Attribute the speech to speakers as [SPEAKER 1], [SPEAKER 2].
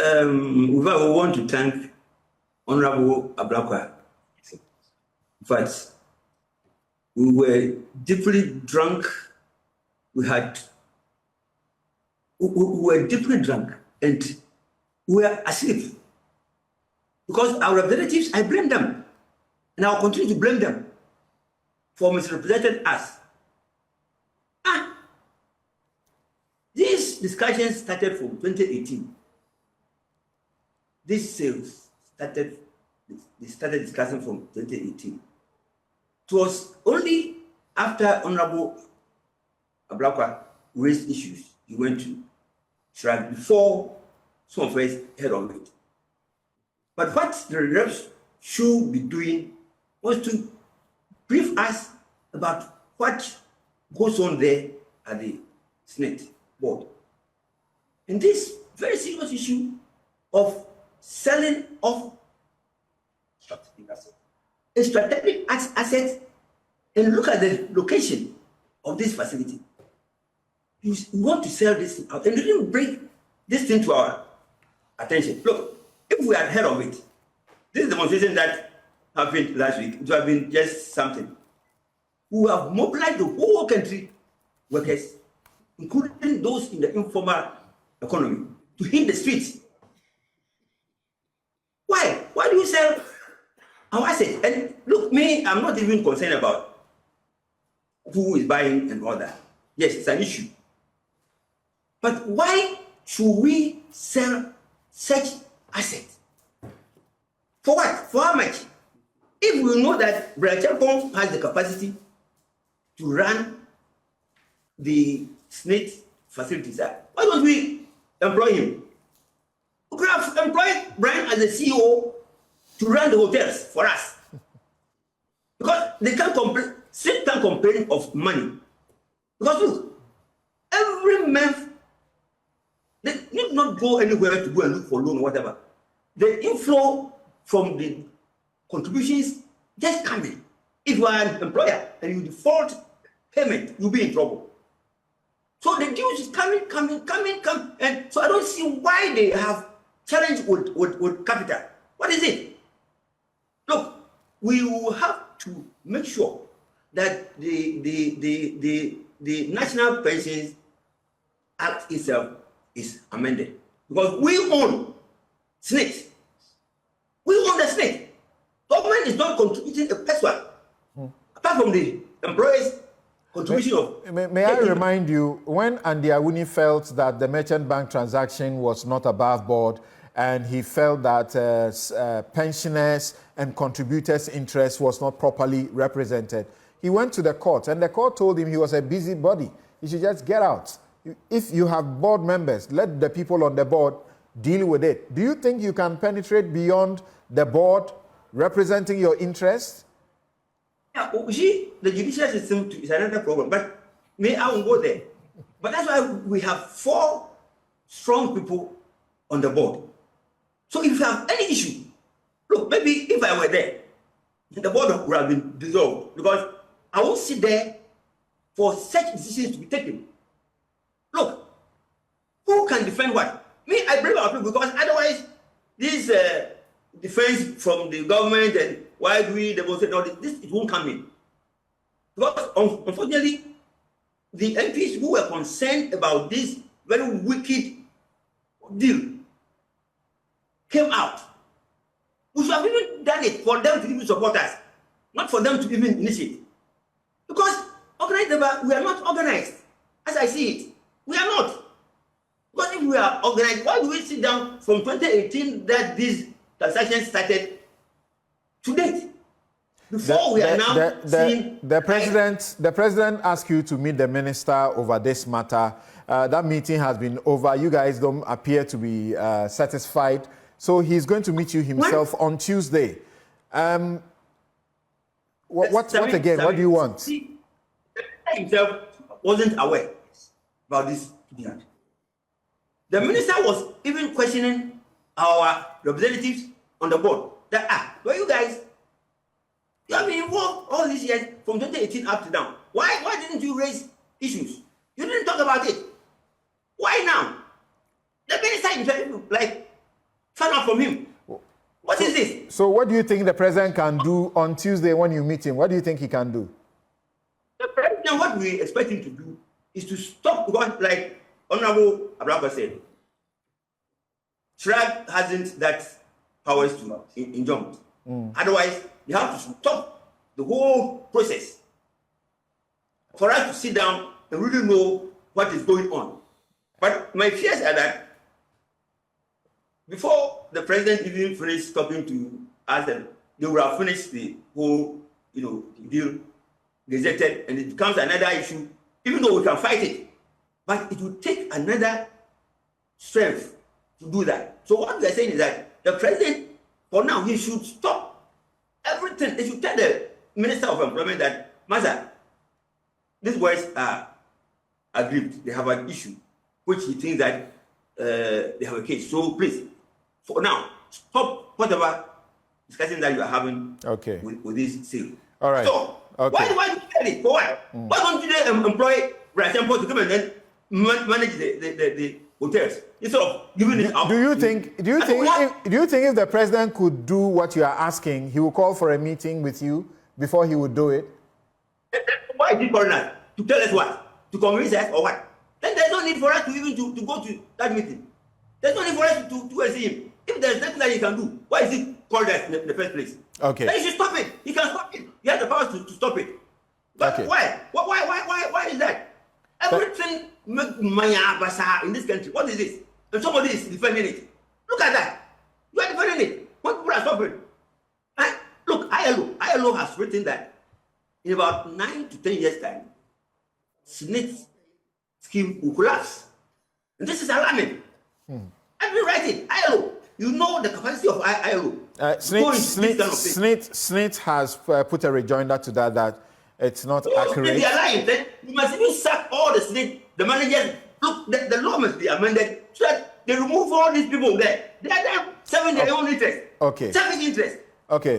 [SPEAKER 1] we want to thank Honorable Ablakwa. In fact, we were deeply drunk. We were deeply drunk and we were asleep. Because our representatives, I blame them. And I'll continue to blame them for misrepresenting us. These discussions started from 2018. These sales started discussing from 2018. It was only after Honorable Ablakwa raised issues, he went to track before some of us heard of it. But what the reps should be doing was to brief us about what goes on there at the SSNIT Board. And this very serious issue of selling of a strategic asset, and look at the location of this facility. You want to sell this thing out, and you didn't bring this thing to our attention. Look, if we had heard of it, this demonstration that happened last week, it would have been just something. We have mobilized the whole country workers, including those in the informal economy, to hit the streets. Why? Why do you sell our assets? And look, me, I'm not even concerned about who is buying and all that. Yes, it's an issue. But why should we sell such assets? For what? For how much? If we know that Brachapon has the capacity to run the SSNIT facilities, why don't we employ him? We could have employed Brian as the CEO to run the hotels for us. Because they can't complain, SSNIT can't complain of money. Because look, every month, they need not go anywhere to go and look for loan or whatever. The inflow from the contributions just come in. If you are an employer and you default payment, you'll be in trouble. So the dues is coming. And so I don't see why they have challenge with capital. What is it? Look, we will have to make sure that the National Pensions Act itself is amended. Because we own SSNIT. We own the SSNIT. Government is not contributing a peso apart from the employees' contribution of.
[SPEAKER 2] May I remind you, when Andy Awuni felt that the merchant bank transaction was not above board, and he felt that pensioners and contributors' interest was not properly represented, he went to the court, and the court told him he was a busybody. He should just get out. If you have board members, let the people on the board deal with it. Do you think you can penetrate beyond the board representing your interests?
[SPEAKER 1] Yeah, see, the judicial system is another problem, but I won't go there. But that's why we have 4 strong people on the board. So if you have any issue, look, maybe if I were there, the board would have been dissolved, because I won't sit there for such decisions to be taken. Look, who can defend what? Me, I blame our people, because otherwise, this defense from the government and why do we demonstrate all this, it won't come in. Because unfortunately, the MPs who were concerned about this very wicked deal came out. We should have even done it for them to even support us, not for them to even initiate. Because organized labor, we are not organized, as I see it. We are not. Because if we are organized, why do we sit down from 2018 that these transactions started to date? Before we are now seeing...
[SPEAKER 2] The president asked you to meet the minister over this matter. That meeting has been over. You guys don't appear to be satisfied. So he's going to meet you himself on Tuesday. What again? What do you want?
[SPEAKER 1] See, the minister himself wasn't aware about this. The minister was even questioning our representatives on the board. That, well, you guys, you have been involved all these years from 2018 up to now. Why didn't you raise issues? You didn't talk about it. Why now? The minister himself, like, Find out from him. What is this?
[SPEAKER 2] So what do you think the president can do on Tuesday when you meet him? What do you think he can do?
[SPEAKER 1] The president, what we expect him to do is to stop what, like Honorable Abraka said, SRAG hasn't that powers to injunct. Otherwise, you have to stop the whole process for us to sit down and really know what is going on. But my fears are that before the president even finished talking to us, they will have finished the whole, deal, gazetted, and it becomes another issue, even though we can fight it. But it will take another strength to do that. So what we are saying is that the president, for now, he should stop everything. They should tell the Minister of Employment that, Master, these boys are aggrieved. They have an issue, which he thinks that they have a case. So please, for now, stop whatever discussion that you are having with this sale.
[SPEAKER 2] All right.
[SPEAKER 1] So why do you tell it? For what? Why don't you employ Brian Temple to come and then manage the hotels instead of giving it out?
[SPEAKER 2] Do you think if the president could do what you are asking, he will call for a meeting with you before he would do it?
[SPEAKER 1] Why is he calling us? To tell us what? To convince us or what? Then there's no need for us to even to go to that meeting. There's no need for us to see him. If there's nothing that he can do, why is he called us in the first place?
[SPEAKER 2] Okay.
[SPEAKER 1] Then he should stop it. He can stop it. He has the power to stop it. But why? Why is that? Everything in this country. What is this? And somebody is defending it. Look at that. You are defending it. What people are stopping? Look, ILO has written that in about 9 to 10 years' time, SSNIT scheme will collapse. And this is alarming. And we write it, ILO. You know the capacity of ILO.
[SPEAKER 2] SSNIT has put a rejoinder to that it's not accurate.
[SPEAKER 1] They are lying. Then you must even sack all the SSNIT, the managers. Look, the law must be amended so that they remove all these people there. They are there serving their own interest.
[SPEAKER 2] Okay.
[SPEAKER 1] Serving interest.
[SPEAKER 2] Okay.